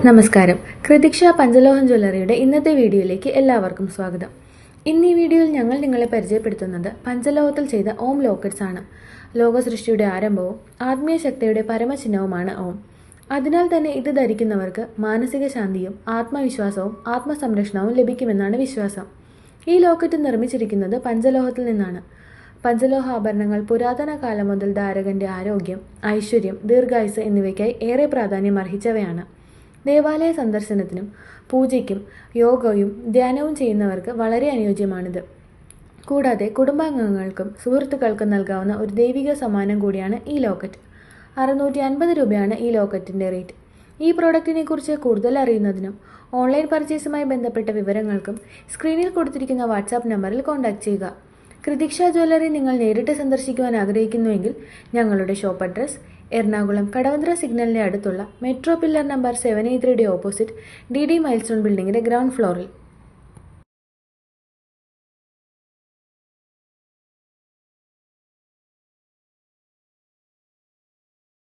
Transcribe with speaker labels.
Speaker 1: നമസ്കാരം. കൃതിക്ഷ പഞ്ചലോഹം ജ്വല്ലറിയുടെ ഇന്നത്തെ വീഡിയോയിലേക്ക് എല്ലാവർക്കും സ്വാഗതം. ഇന്ന് ഈ വീഡിയോയിൽ ഞങ്ങൾ നിങ്ങളെ പരിചയപ്പെടുത്തുന്നത് പഞ്ചലോഹത്തിൽ ചെയ്ത ഓം ലോക്കറ്റ്സ് ആണ്. ലോകസൃഷ്ടിയുടെ ആരംഭവും ആത്മീയ ശക്തിയുടെ പരമചിഹ്നവുമാണ് ഓം. അതിനാൽ തന്നെ ഇത് ധരിക്കുന്നവർക്ക് മാനസിക ശാന്തിയും ആത്മവിശ്വാസവും ആത്മസംരക്ഷണവും ലഭിക്കുമെന്നാണ് വിശ്വാസം. ഈ ലോക്കറ്റ് നിർമ്മിച്ചിരിക്കുന്നത് പഞ്ചലോഹത്തിൽ നിന്നാണ്. പഞ്ചലോഹ ആഭരണങ്ങൾ പുരാതന കാലം മുതൽ ധാരകന്റെ ആരോഗ്യം, ഐശ്വര്യം, ദീർഘായുസ് എന്നിവയ്ക്കായി ഏറെ പ്രാധാന്യം അർഹിച്ചവയാണ്. ദേവാലയ സന്ദർശനത്തിനും പൂജയ്ക്കും യോഗയും ധ്യാനവും ചെയ്യുന്നവർക്ക് വളരെ അനുയോജ്യമാണിത്. കൂടാതെ കുടുംബാംഗങ്ങൾക്കും സുഹൃത്തുക്കൾക്കും നൽകാവുന്ന ഒരു ദൈവിക സമ്മാനം കൂടിയാണ് ഈ ലോക്കറ്റ്. 650 രൂപയാണ് ഈ ലോക്കറ്റിൻ്റെ റേറ്റ്. ഈ പ്രോഡക്റ്റിനെ കുറിച്ച് കൂടുതൽ അറിയുന്നതിനും ഓൺലൈൻ പർച്ചേസുമായി ബന്ധപ്പെട്ട വിവരങ്ങൾക്കും സ്ക്രീനിൽ കൊടുത്തിരിക്കുന്ന വാട്സാപ്പ് നമ്പറിൽ കോൺടാക്ട് ചെയ്യുക. കൃതിക്ഷ ജ്വല്ലറി നിങ്ങൾ നേരിട്ട് സന്ദർശിക്കുവാൻ ആഗ്രഹിക്കുന്നുവെങ്കിൽ ഞങ്ങളുടെ ഷോപ്പ് അഡ്രസ് എറണാകുളം കടവന്ത്ര സിഗ്നലിൻ്റെ അടുത്തുള്ള metro pillar number 783 opposite DD milestone ബിൽഡിങ്ങിൻ്റെ ഗ്രൗണ്ട് ഫ്ലോറിൽ.